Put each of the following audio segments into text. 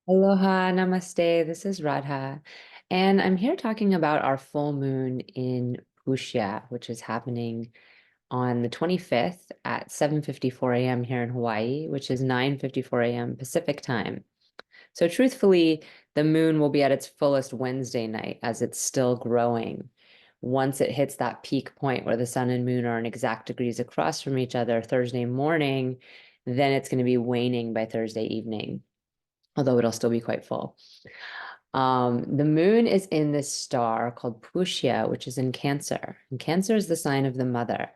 Aloha, namaste. This is Radha, and I'm here talking about our full moon in Pushya, which is happening on the 25th at 7:54 a.m. here in Hawaii, which is 9:54 a.m. Pacific time. So truthfully, the moon will be at its fullest Wednesday night as it's still growing. Once it hits that peak point where the sun and moon are in exact degrees across from each other Thursday morning, then it's going to be waning by Thursday evening, although it'll still be quite full. The moon is in this star called Pushya, which is in Cancer. And Cancer is the sign of the mother.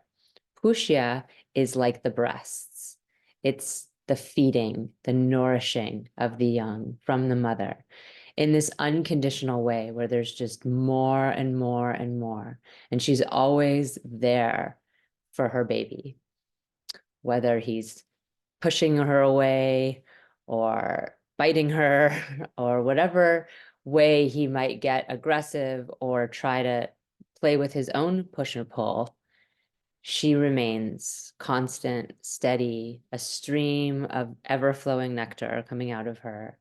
Pushya is like the breasts. It's the feeding, the nourishing of the young from the mother in this unconditional way where there's just more and more and more. And she's always there for her baby, whether he's pushing her away or biting her or whatever way he might get aggressive or try to play with his own push and pull, she remains constant, steady, a stream of ever-flowing nectar coming out of her.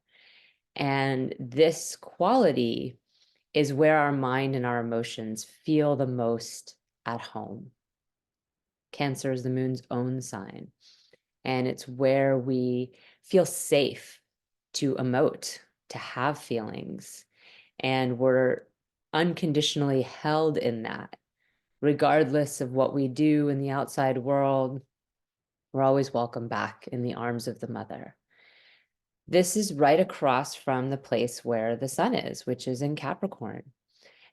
And this quality is where our mind and our emotions feel the most at home. Cancer is the moon's own sign. And it's where we feel safe to emote, to have feelings. And we're unconditionally held in that, regardless of what we do in the outside world. We're always welcome back in the arms of the mother. This is right across from the place where the sun is, which is in Capricorn.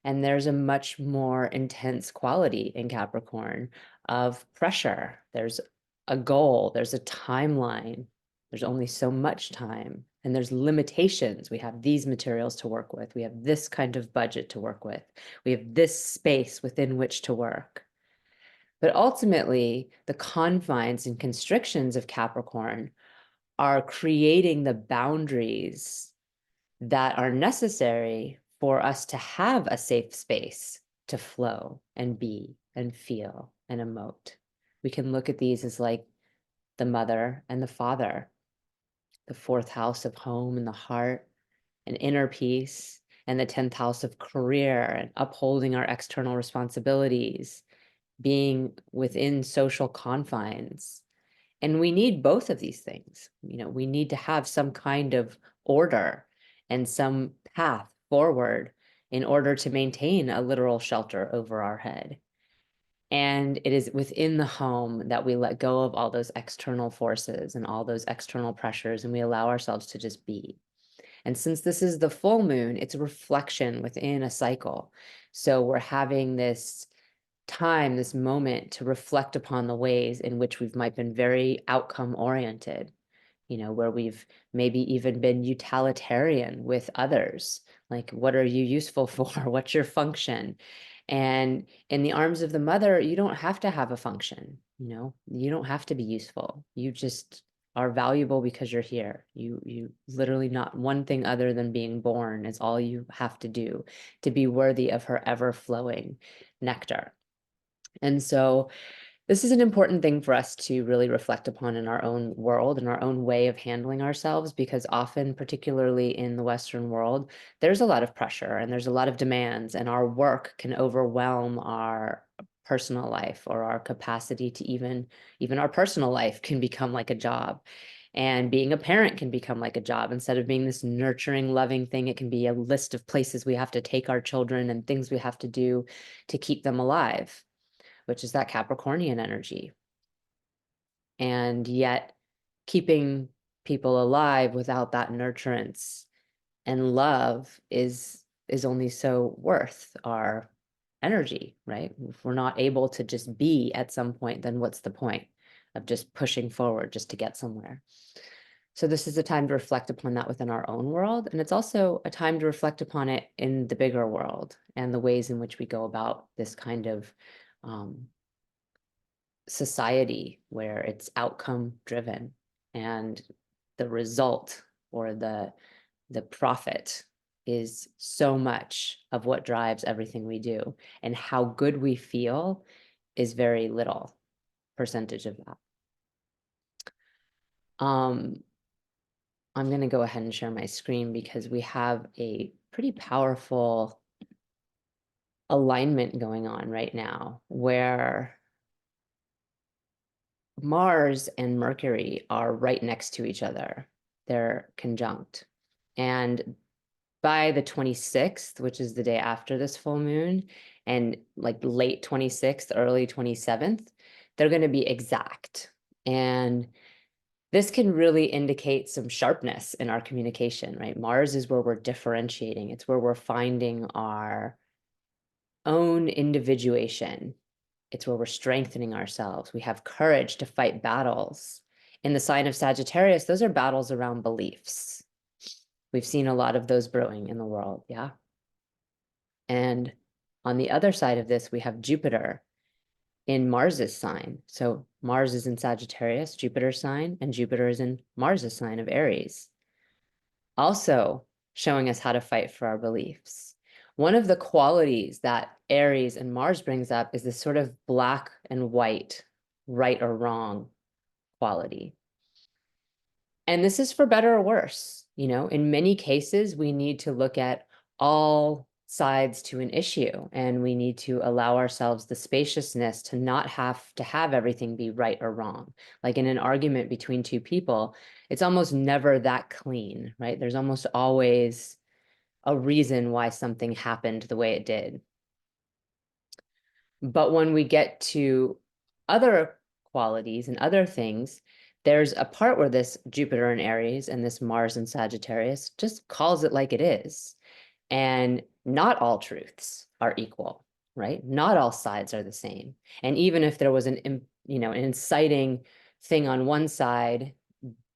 And there's a much more intense quality in Capricorn of pressure. There's a goal, there's a timeline, there's only so much time, and there's limitations. We have these materials to work with, we have this kind of budget to work with, we have this space within which to work. But ultimately, the confines and constrictions of Capricorn are creating the boundaries that are necessary for us to have a safe space to flow and be and feel and emote. We can look at these as like the mother and the father, the fourth house of home and the heart and inner peace, and the 10th house of career and upholding our external responsibilities, being within social confines. And we need both of these things. We need to have some kind of order and some path forward in order to maintain a literal shelter over our head. And it is within the home that we let go of all those external forces and all those external pressures, and we allow ourselves to just be. And since this is the full moon, it's a reflection within a cycle. So we're having this time, this moment to reflect upon the ways in which we've might been very outcome oriented, where we've maybe even been utilitarian with others. Like, what are you useful for? What's your function? And in the arms of the mother, you don't have to have a function, you don't have to be useful. You just are valuable because you're here. You literally not one thing other than being born is all you have to do to be worthy of her ever flowing nectar. And so this is an important thing for us to really reflect upon in our own world and our own way of handling ourselves, because often, particularly in the Western world, there's a lot of pressure and there's a lot of demands, and our work can overwhelm our personal life, or our capacity to even our personal life can become like a job. And being a parent can become like a job. Instead of being this nurturing, loving thing, it can be a list of places we have to take our children and things we have to do to keep them alive, which is that Capricornian energy. And yet keeping people alive without that nurturance and love is only so worth our energy, right? If we're not able to just be at some point, then what's the point of just pushing forward just to get somewhere? So this is a time to reflect upon that within our own world. And it's also a time to reflect upon it in the bigger world and the ways in which we go about this kind of society where it's outcome driven, and the result, or the profit, is so much of what drives everything we do, and how good we feel is very little percentage of that. On I'm going to go ahead and share my screen because we have a pretty powerful alignment going on right now where Mars and Mercury are right next to each other. They're conjunct. And by the 26th, which is the day after this full moon, and like late 26th, early 27th, they're going to be exact. And this can really indicate some sharpness in our communication, right? Mars is where we're differentiating. It's where we're finding our own individuation. It's where we're strengthening ourselves. We have courage to fight battles. In the sign of Sagittarius, those are battles around beliefs. We've seen a lot of those brewing in the world, yeah? And on the other side of this, we have Jupiter in Mars's sign. So Mars is in Sagittarius, Jupiter's sign, and Jupiter is in Mars's sign of Aries. Also showing us how to fight for our beliefs. One of the qualities that Aries and Mars brings up is this sort of black and white, right or wrong quality. And this is for better or worse. You know, in many cases, we need to look at all sides to an issue, and we need to allow ourselves the spaciousness to not have to have everything be right or wrong. Like in an argument between two people, it's almost never that clean, right? There's almost always a reason why something happened the way it did. But when we get to other qualities and other things, there's a part where this Jupiter in Aries and this Mars in Sagittarius just calls it like it is. And not all truths are equal, right? Not all sides are the same. And even if there was an inciting thing on one side,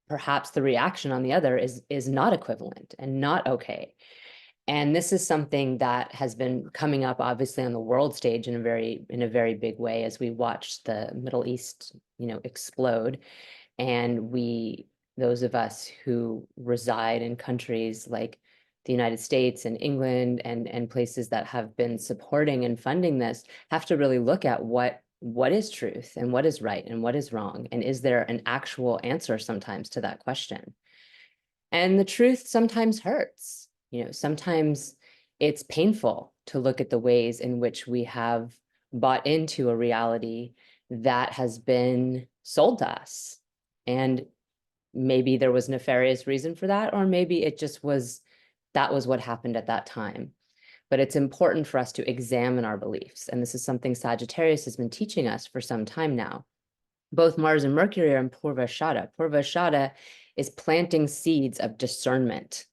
perhaps the reaction on the other is not equivalent and not okay. And this is something that has been coming up obviously on the world stage in a very big way as we watch the Middle East, explode. And those of us who reside in countries like the United States and England and places that have been supporting and funding this have to really look at what is truth and what is right and what is wrong. And is there an actual answer sometimes to that question? And the truth sometimes hurts. Sometimes it's painful to look at the ways in which we have bought into a reality that has been sold to us. And maybe there was nefarious reason for that, or maybe it just was, that was what happened at that time. But it's important for us to examine our beliefs. And this is something Sagittarius has been teaching us for some time now. Both Mars and Mercury are in Purvashada. Purvashada is planting seeds of discernment.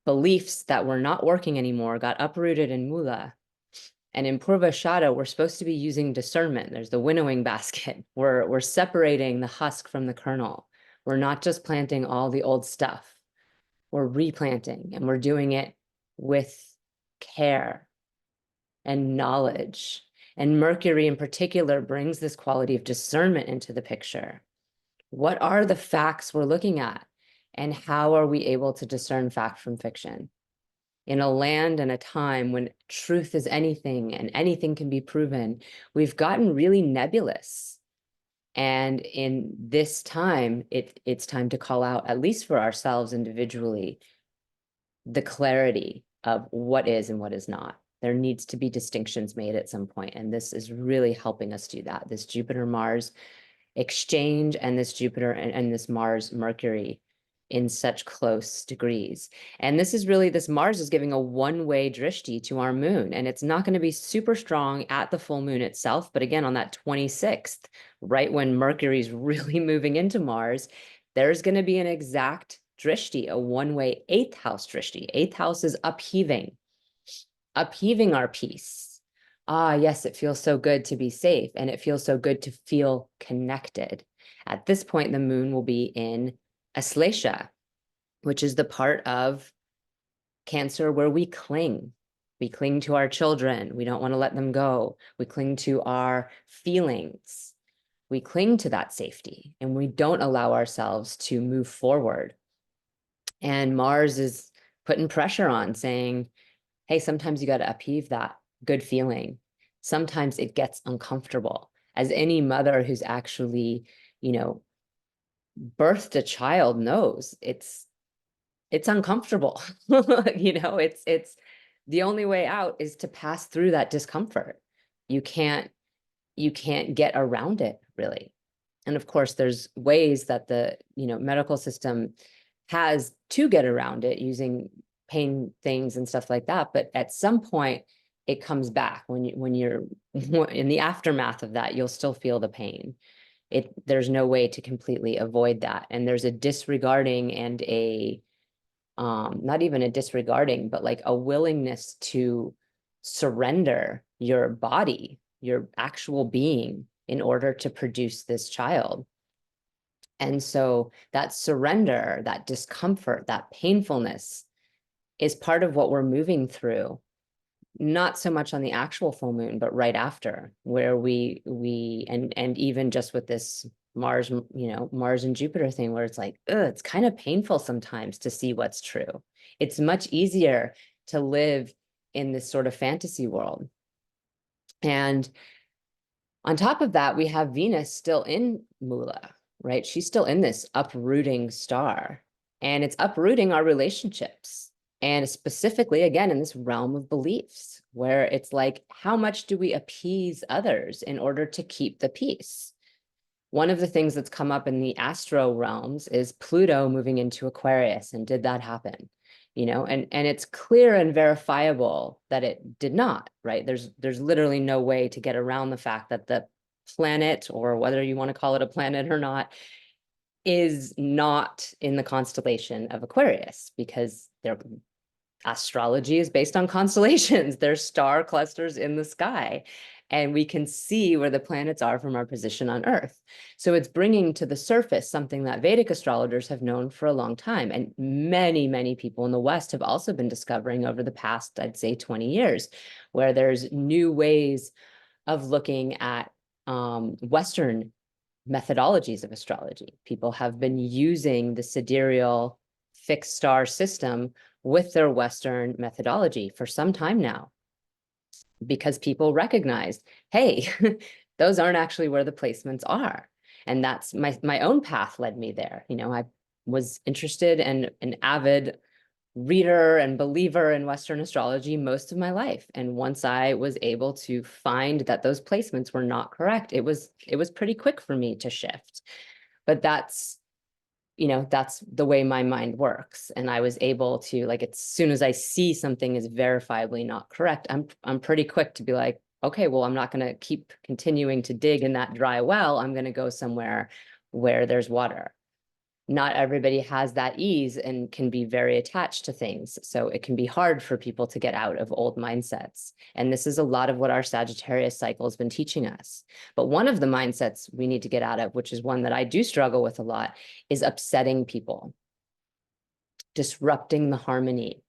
Beliefs that were not working anymore got uprooted in Mula. And in Purvashada, we're supposed to be using discernment. There's the winnowing basket. We're separating the husk from the kernel. We're not just planting all the old stuff. We're replanting, and we're doing it with care and knowledge. And Mercury in particular brings this quality of discernment into the picture. What are the facts we're looking at? And how are we able to discern fact from fiction? In a land and a time when truth is anything and anything can be proven, we've gotten really nebulous. And in this time, it's time to call out, at least for ourselves individually, the clarity of what is and what is not. There needs to be distinctions made at some point, and this is really helping us do that. This Jupiter-Mars exchange and this Jupiter and this Mars-Mercury in such close degrees. And this Mars is giving a one-way drishti to our moon, and it's not going to be super strong at the full moon itself, but again, on that 26th, right when Mercury's really moving into Mars, there's going to be an exact drishti, a one-way 8th house drishti. 8th house is upheaving our peace. Ah, yes, it feels so good to be safe, and it feels so good to feel connected. At this point, the moon will be in Aslesha, which is the part of Cancer where we cling. We cling to our children. We don't want to let them go. We cling to our feelings. We cling to that safety, and we don't allow ourselves to move forward. And Mars is putting pressure on, saying, hey, sometimes you got to upheave that good feeling. Sometimes it gets uncomfortable. As any mother who's actually, birthed a child knows, it's it's uncomfortable. It's the only way out is to pass through that discomfort. You can't you can't get around it, really. And of course, there's ways that the medical system has to get around it using pain things and stuff like that. But at some point, it comes back when you're in the aftermath of that, you'll still feel the pain. There's no way to completely avoid that. And there's a disregarding and a not even a disregarding, but like a willingness to surrender your body, your actual being, in order to produce this child. And so that surrender, that discomfort, that painfulness is part of what we're moving through, not so much on the actual full moon, but right after, where and even just with this Mars, Mars and Jupiter thing, where it's like, it's kind of painful sometimes to see what's true. It's much easier to live in this sort of fantasy world. And on top of that, we have Venus still in Mula, right? She's still in this uprooting star, and it's uprooting our relationships. And specifically, again, in this realm of beliefs, where it's like, how much do we appease others in order to keep the peace? One of the things that's come up in the astro realms is Pluto moving into Aquarius. And did that happen? And it's clear and verifiable that it did not, right? There's literally no way to get around the fact that the planet, or whether you want to call it a planet or not, is not in the constellation of Aquarius, because astrology is based on constellations. There's star clusters in the sky, and we can see where the planets are from our position on Earth. So it's bringing to the surface something that Vedic astrologers have known for a long time. And many, many people in the West have also been discovering over the past, I'd say, 20 years, where there's new ways of looking at Western methodologies of astrology. People have been using the sidereal fixed star system with their Western methodology for some time now, because people recognized, hey, those aren't actually where the placements are. And that's my own path led me there. I was interested and an avid reader and believer in Western astrology most of my life. And once I was able to find that those placements were not correct, it was pretty quick for me to shift. But that's the way my mind works. And I was able to, like, as soon as I see something is verifiably not correct, I'm pretty quick to be like, okay, well, I'm not going to keep continuing to dig in that dry well. I'm going to go somewhere where there's water. Not everybody has that ease and can be very attached to things. So it can be hard for people to get out of old mindsets. And this is a lot of what our Sagittarius cycle has been teaching us. But one of the mindsets we need to get out of, which is one that I do struggle with a lot, is upsetting people, disrupting the harmony.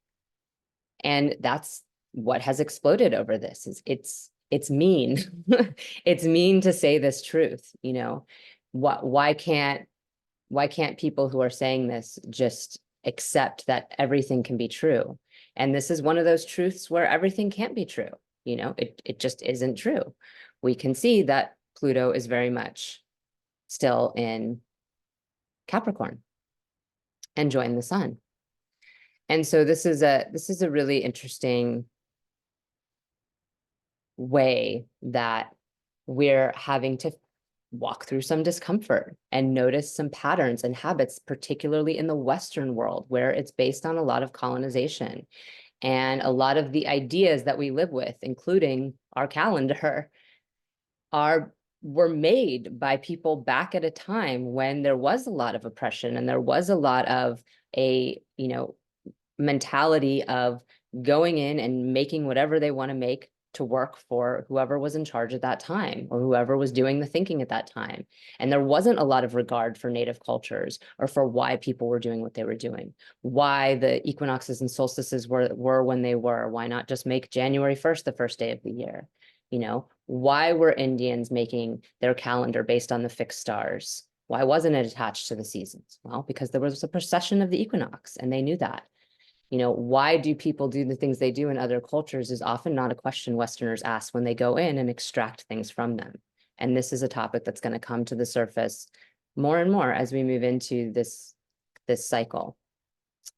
And that's what has exploded over this. It's mean. It's mean to say this truth. Why can't people who are saying this just accept that everything can be true? And this is one of those truths where everything can't be true. It just isn't true. We can see that Pluto is very much still in Capricorn and joined the sun. And so this is a really interesting way that we're having to walk through some discomfort and notice some patterns and habits, particularly in the Western world, where it's based on a lot of colonization. And a lot of the ideas that we live with, including our calendar, were made by people back at a time when there was a lot of oppression and there was a lot of a mentality of going in and making whatever they want to make to work for whoever was in charge at that time, or whoever was doing the thinking at that time. And there wasn't a lot of regard for native cultures or for why people were doing what they were doing, why the equinoxes and solstices were when they were. Why not just make January 1st the first day of the year? Why were Indians making their calendar based on the fixed stars? Why wasn't it attached to the seasons? Well, because there was a precession of the equinox, and they knew that. Why do people do the things they do in other cultures is often not a question Westerners ask when they go in and extract things from them. And this is a topic that's going to come to the surface more and more as we move into this cycle.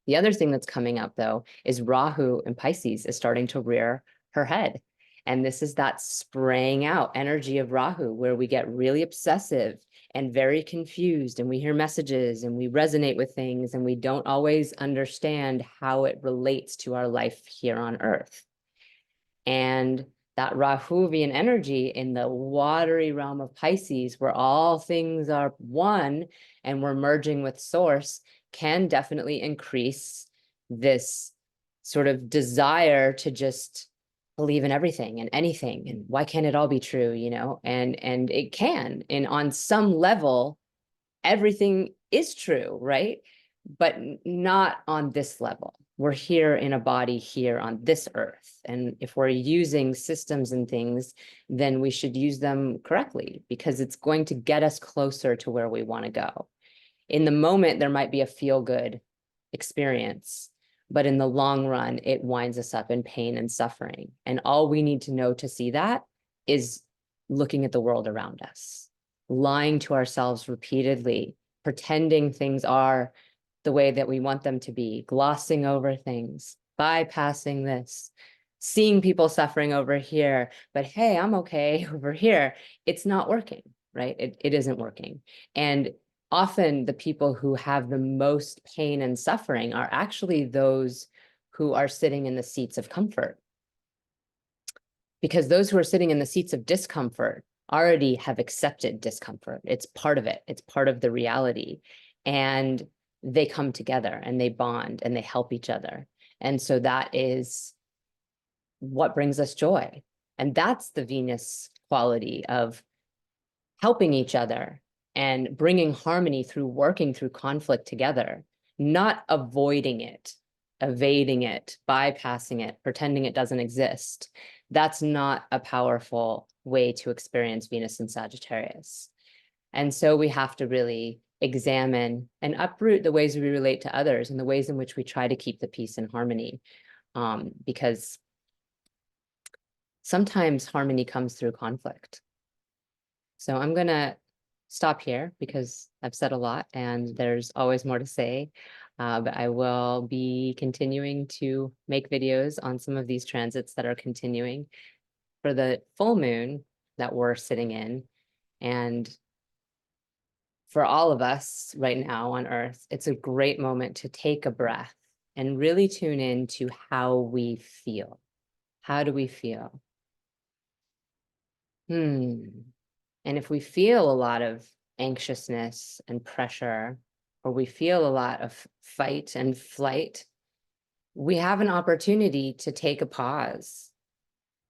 The other thing that's coming up, though, is Rahu in Pisces is starting to rear her head. And this is that spraying out energy of Rahu, where we get really obsessive and very confused, and we hear messages and we resonate with things, and we don't always understand how it relates to our life here on Earth. And that Rahuvian energy in the watery realm of Pisces, where all things are one and we're merging with source, can definitely increase this sort of desire to just believe in everything and anything, and why can't it all be true, you know? And it can, and on some level everything is true, right? But not on this level. We're here in a body here on this earth. And if we're using systems and things, then we should use them correctly, because it's going to get us closer to where we want to go. In the moment, there might be a feel-good experience, but in the long run, it winds us up in pain and suffering. And all we need to know to see that is looking at the world around us, lying to ourselves repeatedly, pretending things are the way that we want them to be, glossing over things, bypassing this, seeing people suffering over here, but hey, I'm okay over here. It's not working, right? It isn't working. And often the people who have the most pain and suffering are actually those who are sitting in the seats of comfort. Because those who are sitting in the seats of discomfort already have accepted discomfort. It's part of it. It's part of the reality. And they come together and they bond and they help each other. And so that is what brings us joy. And that's the Venus quality of helping each other and bringing harmony through working through conflict together, not avoiding it, evading it, bypassing it, pretending it doesn't exist. That's not a powerful way to experience Venus in Sagittarius. And so we have to really examine and uproot the ways we relate to others and the ways in which we try to keep the peace and harmony, because sometimes harmony comes through conflict. So I'm going to stop here because I've said a lot and there's always more to say. But I will be continuing to make videos on some of these transits that are continuing for the full moon that we're sitting in. And for all of us right now on Earth, it's a great moment to take a breath and really tune in to how we feel. How do we feel? And if we feel a lot of anxiousness and pressure, or we feel a lot of fight and flight, we have an opportunity to take a pause,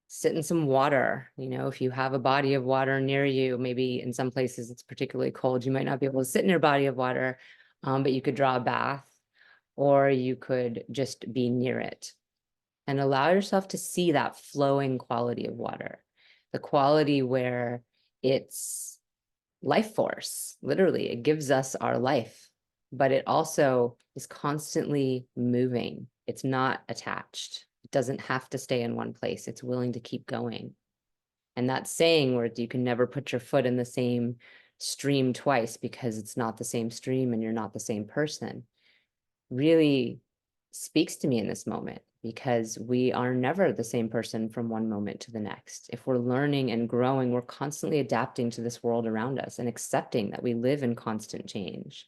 sit in some water. You know, if you have a body of water near you, maybe in some places it's particularly cold, you might not be able to sit in your body of water, but you could draw a bath, or you could just be near it and allow yourself to see that flowing quality of water, the quality where it's life force. Literally, it gives us our life, but it also is constantly moving. It's not attached. It doesn't have to stay in one place. It's willing to keep going. And that saying where you can never put your foot in the same stream twice because it's not the same stream and you're not the same person really speaks to me in this moment, because we are never the same person from one moment to the next. If we're learning and growing, we're constantly adapting to this world around us and accepting that we live in constant change.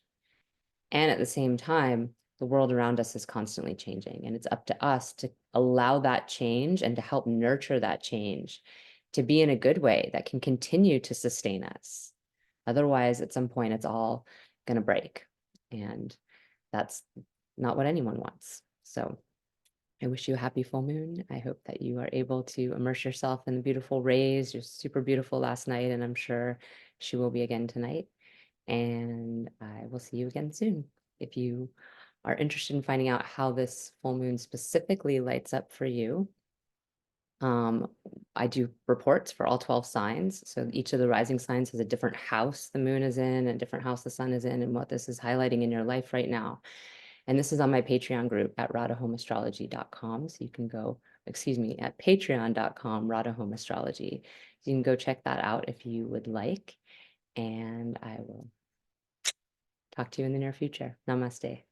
And at the same time, the world around us is constantly changing, and it's up to us to allow that change and to help nurture that change to be in a good way that can continue to sustain us. Otherwise, at some point, it's all going to break. And that's not what anyone wants. So I wish you a happy full moon. I hope that you are able to immerse yourself in the beautiful rays. You're super beautiful last night, and I'm sure she will be again tonight. And I will see you again soon. If you are interested in finding out how this full moon specifically lights up for you, I do reports for all 12 signs. So each of the rising signs has a different house the moon is in, and a different house the sun is in, and what this is highlighting in your life right now. And this is on my Patreon group at radahomeastrology.com. So you can go, excuse me, at patreon.com, radahomeastrology. So you can go check that out if you would like. And I will talk to you in the near future. Namaste.